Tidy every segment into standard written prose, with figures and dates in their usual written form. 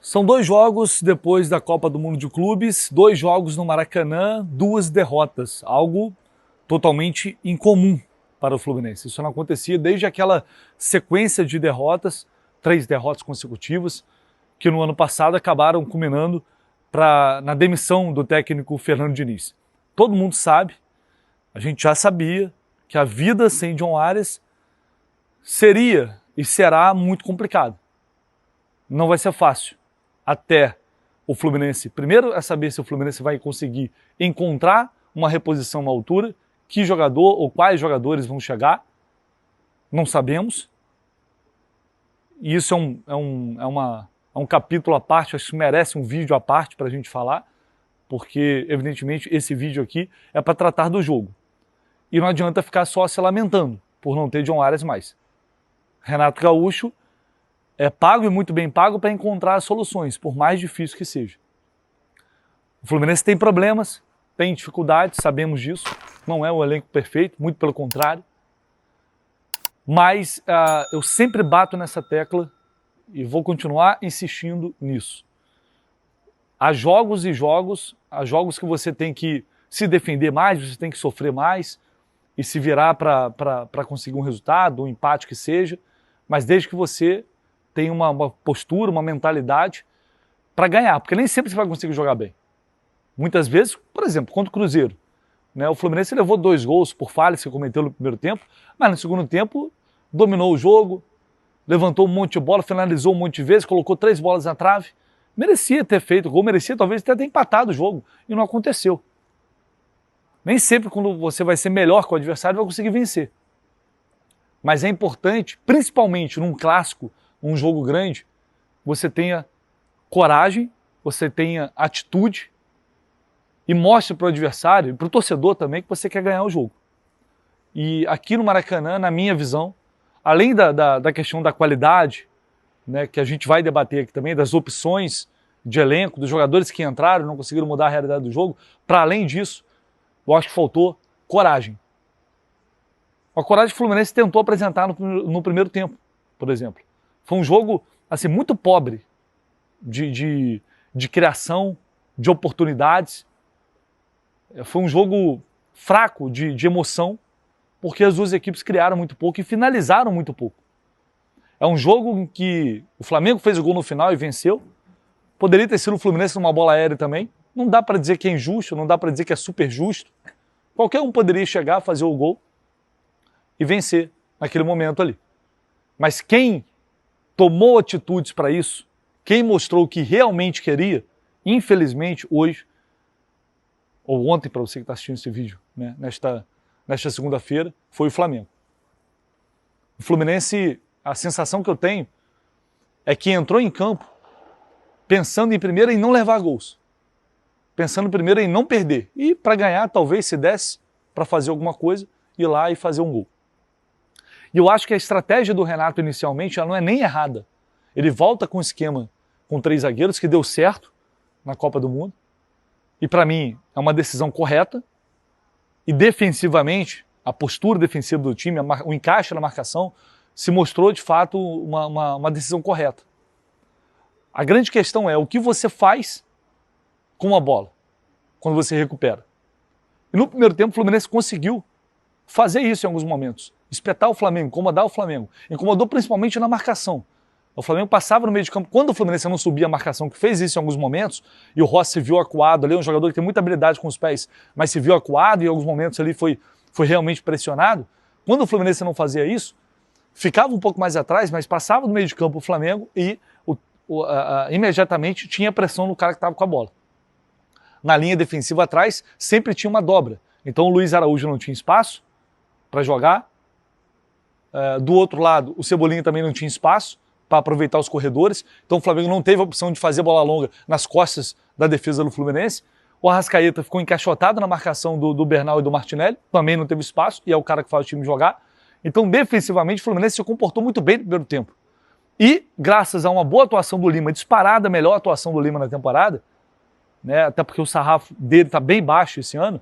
São 2 jogos depois da Copa do Mundo de Clubes, 2 jogos no Maracanã, 2 derrotas, algo totalmente incomum para o Fluminense. Isso não acontecia desde aquela sequência de derrotas, 3 derrotas consecutivas, que no ano passado acabaram culminando na demissão do técnico Fernando Diniz. Todo mundo sabe, a gente já sabia, que a vida sem John Arias seria e será muito complicada. Não vai ser fácil. Até o Fluminense, primeiro é saber se o Fluminense vai conseguir encontrar uma reposição à altura, que jogador ou quais jogadores vão chegar, não sabemos. E isso é um capítulo à parte, acho que merece um vídeo à parte para a gente falar, porque evidentemente esse vídeo aqui é para tratar do jogo. E não adianta ficar só se lamentando por não ter John Arias mais. Renato Gaúcho é pago e muito bem pago para encontrar soluções, por mais difícil que seja. O Fluminense tem problemas, tem dificuldades, sabemos disso. Não é um elenco perfeito, muito pelo contrário. Mas eu sempre bato nessa tecla e vou continuar insistindo nisso. Há jogos e jogos, há jogos que você tem que se defender mais, você tem que sofrer mais e se virar para conseguir um resultado, um empate que seja, mas desde que você tenha uma postura, uma mentalidade para ganhar, porque nem sempre você vai conseguir jogar bem. Muitas vezes, por exemplo, contra o Cruzeiro, né, o Fluminense levou 2 gols por falhas que cometeu no primeiro tempo, mas no segundo tempo dominou o jogo, levantou um monte de bola, finalizou um monte de vezes, colocou 3 bolas na trave. Merecia ter feito o gol, merecia talvez até ter empatado o jogo, e não aconteceu. Nem sempre quando você vai ser melhor que o adversário vai conseguir vencer. Mas é importante, principalmente num clássico, um jogo grande, você tenha coragem, você tenha atitude e mostre para o adversário e para o torcedor também que você quer ganhar o jogo. E aqui no Maracanã, na minha visão, além da questão da qualidade, né, que a gente vai debater aqui também, das opções de elenco, dos jogadores que entraram e não conseguiram mudar a realidade do jogo, para além disso, eu acho que faltou coragem. A coragem que o Fluminense tentou apresentar no primeiro tempo, por exemplo. Foi um jogo assim, muito pobre de criação, de oportunidades. Foi um jogo fraco de emoção, porque as duas equipes criaram muito pouco e finalizaram muito pouco. É um jogo em que o Flamengo fez o gol no final e venceu. Poderia ter sido o Fluminense numa bola aérea também. Não dá para dizer que é injusto, não dá para dizer que é super justo. Qualquer um poderia chegar, fazer o gol e vencer naquele momento ali. Mas quem tomou atitudes para isso, quem mostrou o que realmente queria, infelizmente hoje, ou ontem para você que está assistindo esse vídeo, né, nesta segunda-feira, foi o Flamengo. O Fluminense, a sensação que eu tenho é que entrou em campo pensando em primeiro em não levar gols. Pensando primeiro em não perder. E para ganhar, talvez, se desse, para fazer alguma coisa, ir lá e fazer um gol. E eu acho que a estratégia do Renato inicialmente ela não é nem errada. Ele volta com um esquema com 3 zagueiros, que deu certo na Copa do Mundo. E para mim é uma decisão correta. E defensivamente, a postura defensiva do time, o encaixe na marcação, se mostrou de fato uma decisão correta. A grande questão é o que você faz com a bola, quando você recupera. E no primeiro tempo o Fluminense conseguiu fazer isso em alguns momentos. Espetar o Flamengo, incomodar o Flamengo. Incomodou principalmente na marcação. O Flamengo passava no meio de campo. Quando o Fluminense não subia a marcação, que fez isso em alguns momentos, e o Rossi se viu acuado ali, um jogador que tem muita habilidade com os pés, mas se viu acuado e em alguns momentos ali foi realmente pressionado. Quando o Fluminense não fazia isso, ficava um pouco mais atrás, mas passava no meio de campo o Flamengo e imediatamente tinha pressão no cara que estava com a bola. Na linha defensiva atrás, sempre tinha uma dobra. Então o Luiz Araújo não tinha espaço para jogar. Do outro lado, o Cebolinha também não tinha espaço para aproveitar os corredores. Então o Flamengo não teve a opção de fazer bola longa nas costas da defesa do Fluminense. O Arrascaeta ficou encaixotado na marcação do Bernal e do Martinelli. Também não teve espaço e é o cara que faz o time jogar. Então defensivamente o Fluminense se comportou muito bem no primeiro tempo. E graças a uma boa atuação do Lima, disparada a melhor atuação do Lima na temporada, né, até porque o sarrafo dele está bem baixo esse ano,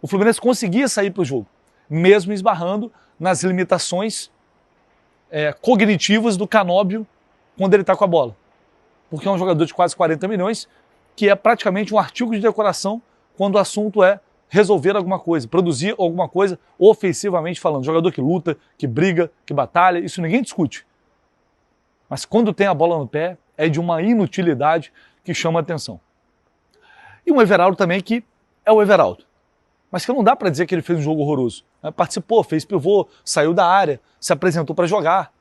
o Fluminense conseguia sair para o jogo, mesmo esbarrando nas limitações cognitivas do Canóbio quando ele está com a bola. porque é um jogador de quase 40 milhões, que é praticamente um artigo de decoração quando o assunto é resolver alguma coisa, produzir alguma coisa ofensivamente falando. Jogador que luta, que briga, que batalha, isso ninguém discute. Mas quando tem a bola no pé, é de uma inutilidade que chama a atenção. E um Everaldo também que é o Everaldo, mas que não dá para dizer que ele fez um jogo horroroso. Participou, fez pivô, saiu da área, se apresentou para jogar.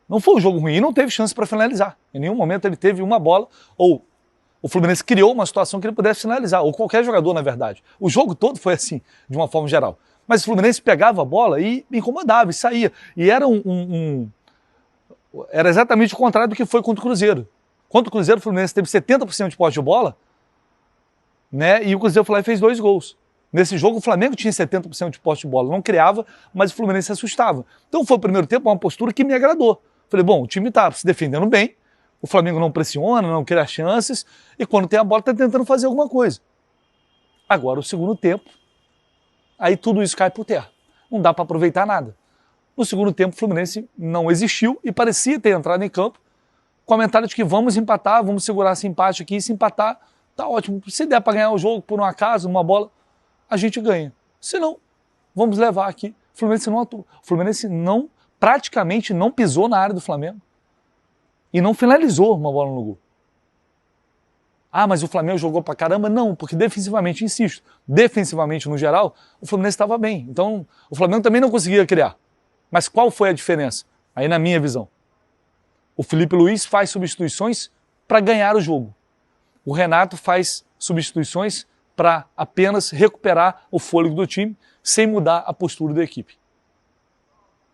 Não foi um jogo ruim, não teve chance para finalizar. Em nenhum momento ele teve uma bola, ou o Fluminense criou uma situação que ele pudesse finalizar, ou qualquer jogador, na verdade. O jogo todo foi assim, de uma forma geral. Mas o Fluminense pegava a bola e incomodava, e saía. E era era exatamente o contrário do que foi contra o Cruzeiro. Contra o Cruzeiro, o Fluminense teve 70% de posse de bola, né? E o Cruzeiro foi lá e fez 2 gols. Nesse jogo, o Flamengo tinha 70% de posse de bola, não criava, mas o Fluminense se assustava. Então foi o primeiro tempo uma postura que me agradou. Falei, bom, o time está se defendendo bem, o Flamengo não pressiona, não cria chances, e quando tem a bola está tentando fazer alguma coisa. Agora, o segundo tempo, aí tudo isso cai por terra. Não dá para aproveitar nada. No segundo tempo, o Fluminense não existiu e parecia ter entrado em campo com a mentalidade de que vamos empatar, vamos segurar esse empate aqui, e se empatar, tá ótimo. Se der para ganhar o jogo por um acaso, uma bola, a gente ganha. Se não, vamos levar aqui. O Fluminense não atuou. O Fluminense praticamente não pisou na área do Flamengo e não finalizou uma bola no gol. Ah, mas o Flamengo jogou pra caramba? Não, porque defensivamente, insisto, defensivamente no geral, o Fluminense estava bem. Então, o Flamengo também não conseguia criar. Mas qual foi a diferença? Aí na minha visão. O Felipe Luiz faz substituições para ganhar o jogo. O Renato faz substituições para apenas recuperar o fôlego do time sem mudar a postura da equipe.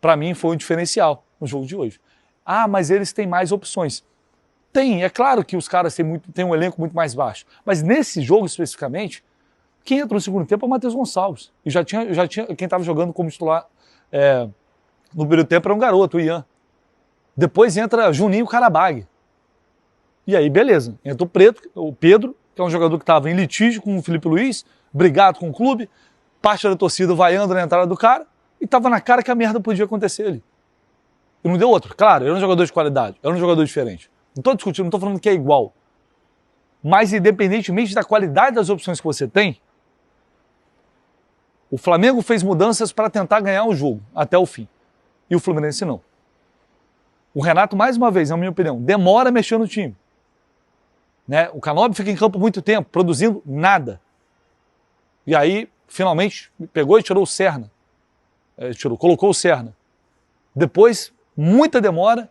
Para mim foi um diferencial no jogo de hoje. Ah, mas eles têm mais opções. Tem, é claro que os caras têm um elenco muito mais baixo. Mas nesse jogo especificamente, quem entrou no segundo tempo é o Matheus Gonçalves. E já tinha quem estava jogando como titular no primeiro tempo era um garoto, o Ian. Depois entra Juninho Carabag. E aí, beleza. Entra o Pedro, que é um jogador que estava em litígio com o Felipe Luiz, brigado com o clube, parte da torcida vaiando na entrada do cara, e estava na cara que a merda podia acontecer ali. E não deu outro. Claro, era um jogador de qualidade, era um jogador diferente. Não estou discutindo, não estou falando que é igual. Mas independentemente da qualidade das opções que você tem, o Flamengo fez mudanças para tentar ganhar o jogo até o fim. E o Fluminense não. O Renato, mais uma vez, na minha opinião, demora a mexer no time. Né? O Canóbio fica em campo muito tempo, produzindo nada. E aí, finalmente, pegou e tirou o Serna. Colocou o Serna. Depois, muita demora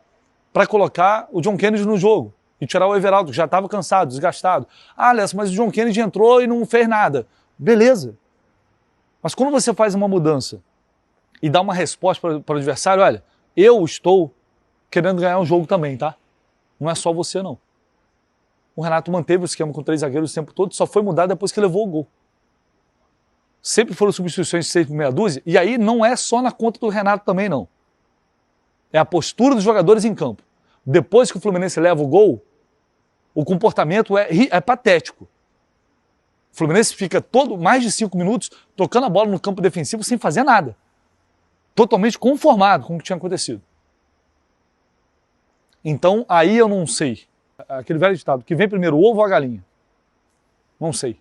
para colocar o John Kennedy no jogo e tirar o Everaldo, que já estava cansado, desgastado. Ah, Alessa, mas o John Kennedy entrou e não fez nada. Beleza. Mas quando você faz uma mudança e dá uma resposta para o adversário, olha, eu estou querendo ganhar um jogo também, tá? Não é só você, não. O Renato manteve o esquema com 3 zagueiros o tempo todo, só foi mudar depois que levou o gol. Sempre foram substituições de 6 por meia dúzia, e aí não é só na conta do Renato também, não. É a postura dos jogadores em campo. Depois que o Fluminense leva o gol, o comportamento é patético. O Fluminense fica mais de 5 minutos tocando a bola no campo defensivo sem fazer nada. Totalmente conformado com o que tinha acontecido. Então, aí eu não sei. Aquele velho ditado, que vem primeiro o ovo ou a galinha? Não sei.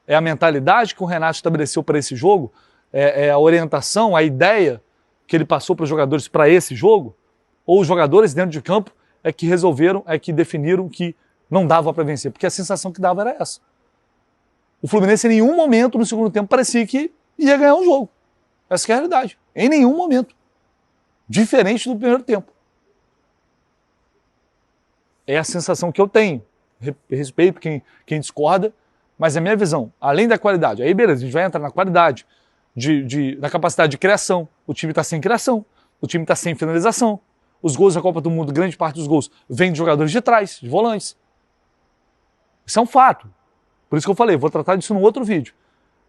É a mentalidade que o Renato estabeleceu para esse jogo? É a orientação, a ideia que ele passou para os jogadores para esse jogo? Ou os jogadores dentro de campo é que resolveram, é que definiram que não dava para vencer? Porque a sensação que dava era essa. O Fluminense em nenhum momento no segundo tempo parecia que ia ganhar um jogo. Essa é a realidade. Em nenhum momento. Diferente do primeiro tempo. É a sensação que eu tenho. Respeito quem discorda, mas é a minha visão. Além da qualidade, aí beleza, a gente vai entrar na qualidade, na capacidade de criação. O time está sem criação, o time está sem finalização. Os gols da Copa do Mundo, grande parte dos gols, vem de jogadores de trás, de volantes. Isso é um fato. Por isso que eu falei, vou tratar disso num outro vídeo.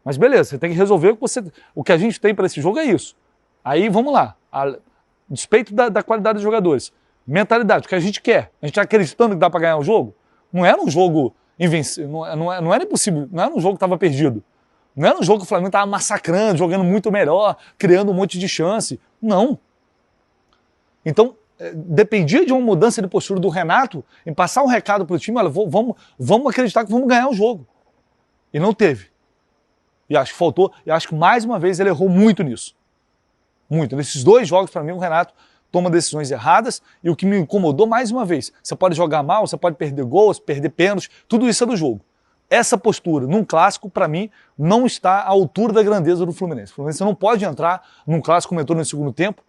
Mas beleza, você tem que resolver o que a gente tem para esse jogo é isso. Aí vamos lá, a despeito da qualidade dos jogadores. Mentalidade, o que a gente quer. A gente está acreditando que dá para ganhar o jogo? Não era um jogo invencível, não era impossível, não era um jogo que estava perdido. Não era um jogo que o Flamengo estava massacrando, jogando muito melhor, criando um monte de chance. Não. Então, dependia de uma mudança de postura do Renato em passar um recado para o time, olha, vamos acreditar que vamos ganhar o jogo. E não teve. E acho que faltou, e acho que mais uma vez ele errou muito nisso. Muito. Nesses 2 jogos, para mim, o Renato toma decisões erradas, e o que me incomodou mais uma vez, você pode jogar mal, você pode perder gols, perder pênaltis, tudo isso é do jogo. Essa postura, num clássico, para mim, não está à altura da grandeza do Fluminense. O Fluminense não pode entrar num clássico como entrou no segundo tempo,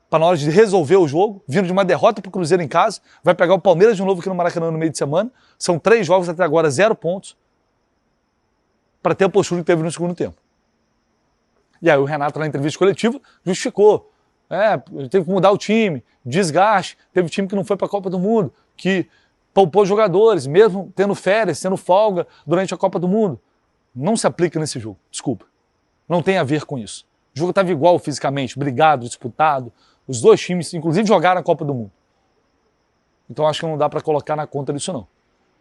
para na hora de resolver o jogo, vindo de uma derrota para o Cruzeiro em casa, vai pegar o Palmeiras de novo aqui no Maracanã no meio de semana, são 3 jogos até agora, 0 pontos, para ter a postura que teve no segundo tempo. E aí o Renato, na entrevista coletiva, justificou. Teve que mudar o time, desgaste, teve time que não foi para a Copa do Mundo, que poupou jogadores, mesmo tendo férias, tendo folga durante a Copa do Mundo. Não se aplica nesse jogo, desculpa. Não tem a ver com isso. O jogo estava igual fisicamente, brigado, disputado. Os 2 times, inclusive, jogaram a Copa do Mundo. Então acho que não dá para colocar na conta disso não.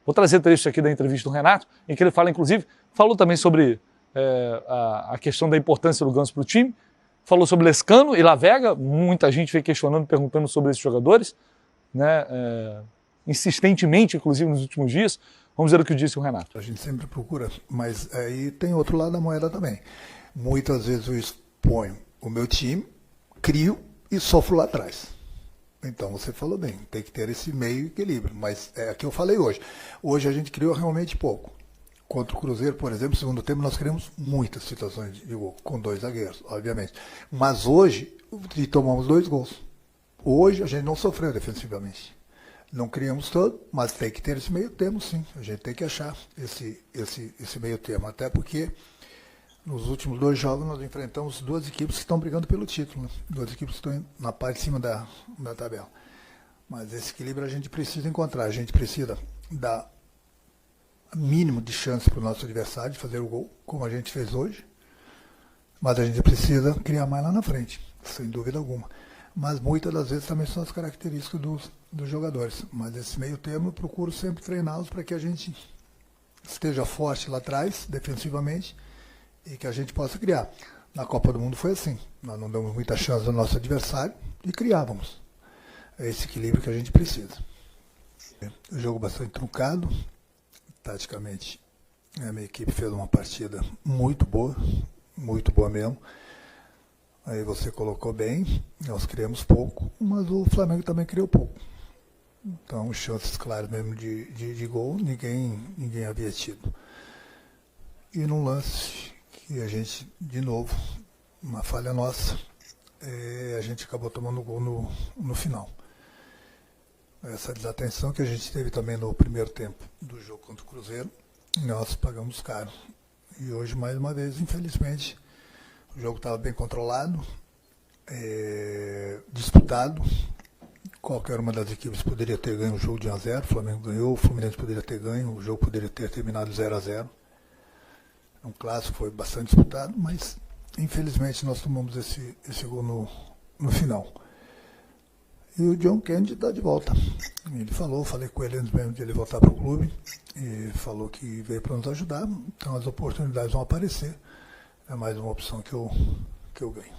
Vou trazer trecho aqui da entrevista do Renato, em que ele fala, inclusive, falou também sobre a questão da importância do Ganso para o time, falou sobre Lescano e Lavega, muita gente veio questionando, perguntando sobre esses jogadores, né, insistentemente, inclusive, nos últimos dias. Vamos ver o que disse o Renato. A gente sempre procura, mas aí tem outro lado da moeda também. Muitas vezes eu exponho o meu time, crio e sofro lá atrás. Então você falou bem, tem que ter esse meio equilíbrio, mas é o que eu falei hoje. Hoje a gente criou realmente pouco. Contra o Cruzeiro, por exemplo, no segundo tempo nós criamos muitas situações de gol, com 2 zagueiros, obviamente. Mas hoje tomamos 2 gols. Hoje a gente não sofreu defensivamente. Não criamos todo, mas tem que ter esse meio termo, sim. A gente tem que achar esse meio termo, até porque nos últimos 2 jogos nós enfrentamos 2 equipes que estão brigando pelo título, né? 2 equipes que estão na parte de cima da tabela. Mas esse equilíbrio a gente precisa encontrar, a gente precisa dar mínimo de chance para o nosso adversário de fazer o gol, como a gente fez hoje, mas a gente precisa criar mais lá na frente, sem dúvida alguma. Mas muitas das vezes também são as características dos jogadores. Mas esse meio termo eu procuro sempre treiná-los para que a gente esteja forte lá atrás, defensivamente, e que a gente possa criar. Na Copa do Mundo foi assim, nós não damos muita chance ao nosso adversário e criávamos. É esse equilíbrio que a gente precisa. O jogo bastante truncado. Taticamente, a minha equipe fez uma partida muito boa mesmo. Aí você colocou bem, nós criamos pouco, mas o Flamengo também criou pouco. Então, chances claras mesmo de gol, ninguém havia tido. E num lance que a gente, de novo, uma falha nossa, a gente acabou tomando gol no final. Essa desatenção que a gente teve também no primeiro tempo do jogo contra o Cruzeiro, nós pagamos caro. E hoje, mais uma vez, infelizmente, o jogo estava bem controlado, disputado. Qualquer uma das equipes poderia ter ganho o jogo de 1-0, o Flamengo ganhou, o Fluminense poderia ter ganho, o jogo poderia ter terminado 0-0. Um clássico, foi bastante disputado, mas infelizmente nós tomamos esse gol no final. E o John Kennedy está de volta. Ele falei com ele antes mesmo de ele voltar para o clube, e falou que veio para nos ajudar, então as oportunidades vão aparecer. É mais uma opção que eu ganho.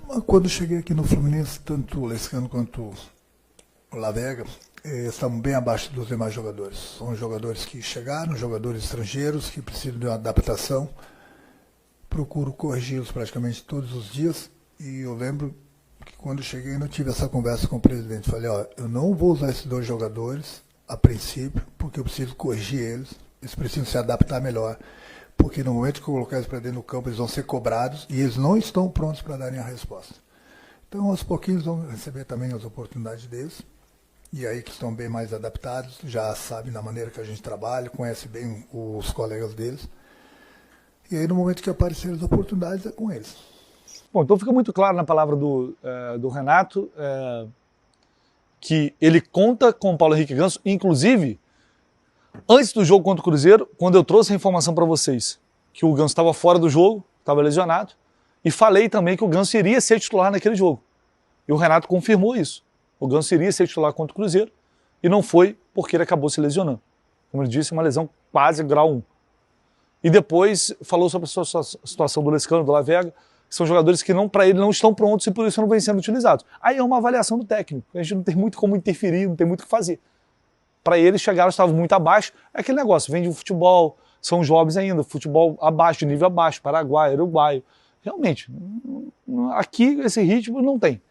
Mas quando eu cheguei aqui no Fluminense, tanto o Lescano quanto o Lavega estavam bem abaixo dos demais jogadores. São jogadores que chegaram, jogadores estrangeiros que precisam de uma adaptação. Procuro corrigi-los praticamente todos os dias, e eu lembro que quando eu cheguei eu tive essa conversa com o presidente. Falei, eu não vou usar esses 2 jogadores a princípio, porque eu preciso corrigir eles precisam se adaptar melhor, porque no momento que eu colocar eles para dentro do campo, eles vão ser cobrados e eles não estão prontos para darem a resposta. Então, aos pouquinhos vão receber também as oportunidades deles, e aí que estão bem mais adaptados, já sabem da maneira que a gente trabalha, conhecem bem os colegas deles, e aí no momento que aparecerem as oportunidades é com eles. Bom, então fica muito claro na palavra do Renato que ele conta com o Paulo Henrique Ganso, inclusive, antes do jogo contra o Cruzeiro, quando eu trouxe a informação para vocês que o Ganso estava fora do jogo, estava lesionado, e falei também que o Ganso iria ser titular naquele jogo. E o Renato confirmou isso. O Ganso iria ser titular contra o Cruzeiro, e não foi porque ele acabou se lesionando. Como ele disse, uma lesão quase grau 1. E depois falou sobre a situação do Lescano, do Lavega, São jogadores que para ele não estão prontos e por isso não vêm sendo utilizados. Aí é uma avaliação do técnico. A gente não tem muito como interferir, não tem muito o que fazer. Para eles chegaram, estavam muito abaixo. É aquele negócio, vem de um futebol, são jovens ainda, futebol abaixo, de nível abaixo, Paraguai, Uruguai. Realmente, aqui esse ritmo não tem.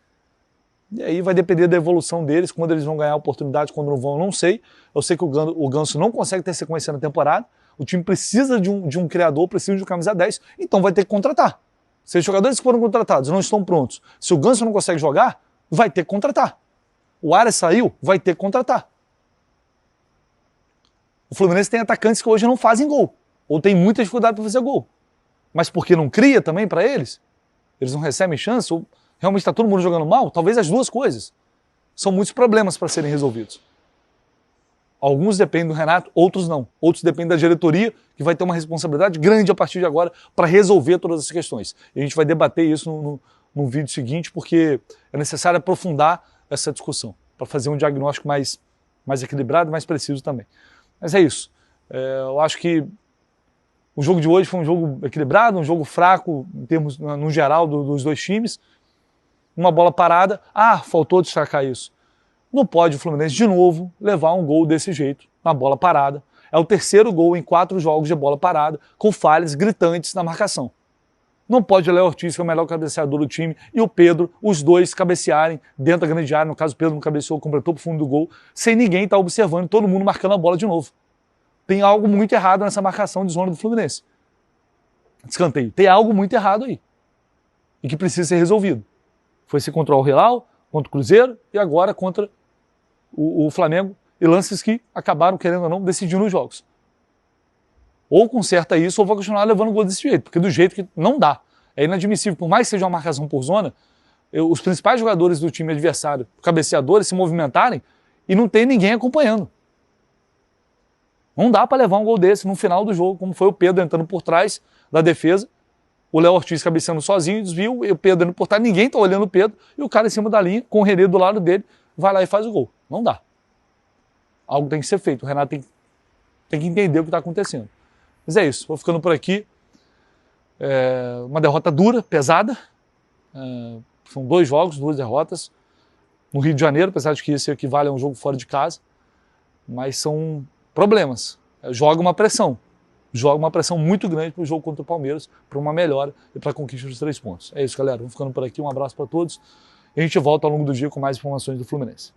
E aí vai depender da evolução deles, quando eles vão ganhar a oportunidade, quando não vão, eu não sei. Eu sei que o Ganso não consegue ter sequência na temporada. O time precisa de um criador, precisa de um camisa 10, então vai ter que contratar. Se os jogadores que foram contratados não estão prontos, se o Ganso não consegue jogar, vai ter que contratar. O Aras saiu, vai ter que contratar. O Fluminense tem atacantes que hoje não fazem gol, ou tem muita dificuldade para fazer gol. Mas porque não cria também para eles? Eles não recebem chance? Ou realmente está todo mundo jogando mal? Talvez as duas coisas. São muitos problemas para serem resolvidos. Alguns dependem do Renato, outros não. Outros dependem da diretoria, que vai ter uma responsabilidade grande a partir de agora para resolver todas essas questões. E a gente vai debater isso no vídeo seguinte, porque é necessário aprofundar essa discussão, para fazer um diagnóstico mais equilibrado e mais preciso também. Mas é isso. Eu acho que o jogo de hoje foi um jogo equilibrado, um jogo fraco, em termos, no geral, dos dois times. Uma bola parada. Faltou destacar isso. Não pode o Fluminense, de novo, levar um gol desse jeito, na bola parada. É o terceiro gol em 4 jogos de bola parada, com falhas gritantes na marcação. Não pode o Léo Ortiz, que é o melhor cabeceador do time, e o Pedro, os dois cabecearem dentro da grande área. No caso, o Pedro não cabeceou, completou para o fundo do gol, sem ninguém estar observando, todo mundo marcando a bola de novo. Tem algo muito errado nessa marcação de zona do Fluminense. Escanteio. Tem algo muito errado aí. E que precisa ser resolvido. Foi se contra o Hilal, contra o Cruzeiro e agora contra o Flamengo. E lances que acabaram, querendo ou não, decidindo os jogos. Ou conserta isso ou vai continuar levando gol desse jeito. Porque do jeito que não dá. É inadmissível. Por mais que seja uma marcação por zona, os principais jogadores do time adversário, cabeceadores, se movimentarem e não tem ninguém acompanhando. Não dá para levar um gol desse no final do jogo, como foi o Pedro entrando por trás da defesa, o Léo Ortiz cabeceando sozinho, desviou, e o Pedro entrando por trás, ninguém está olhando o Pedro, e o cara em cima da linha, com o René do lado dele, vai lá e faz o gol. Não dá. Algo tem que ser feito, o Renato tem que entender o que está acontecendo. Mas é isso, vou ficando por aqui. Uma derrota dura, pesada, são 2 jogos, 2 derrotas, no Rio de Janeiro, apesar de que esse equivale a um jogo fora de casa, mas são problemas. Joga uma pressão muito grande para o jogo contra o Palmeiras, para uma melhora e para a conquista dos 3 pontos. É isso, galera. Vamos ficando por aqui. Um abraço para todos. E a gente volta ao longo do dia com mais informações do Fluminense.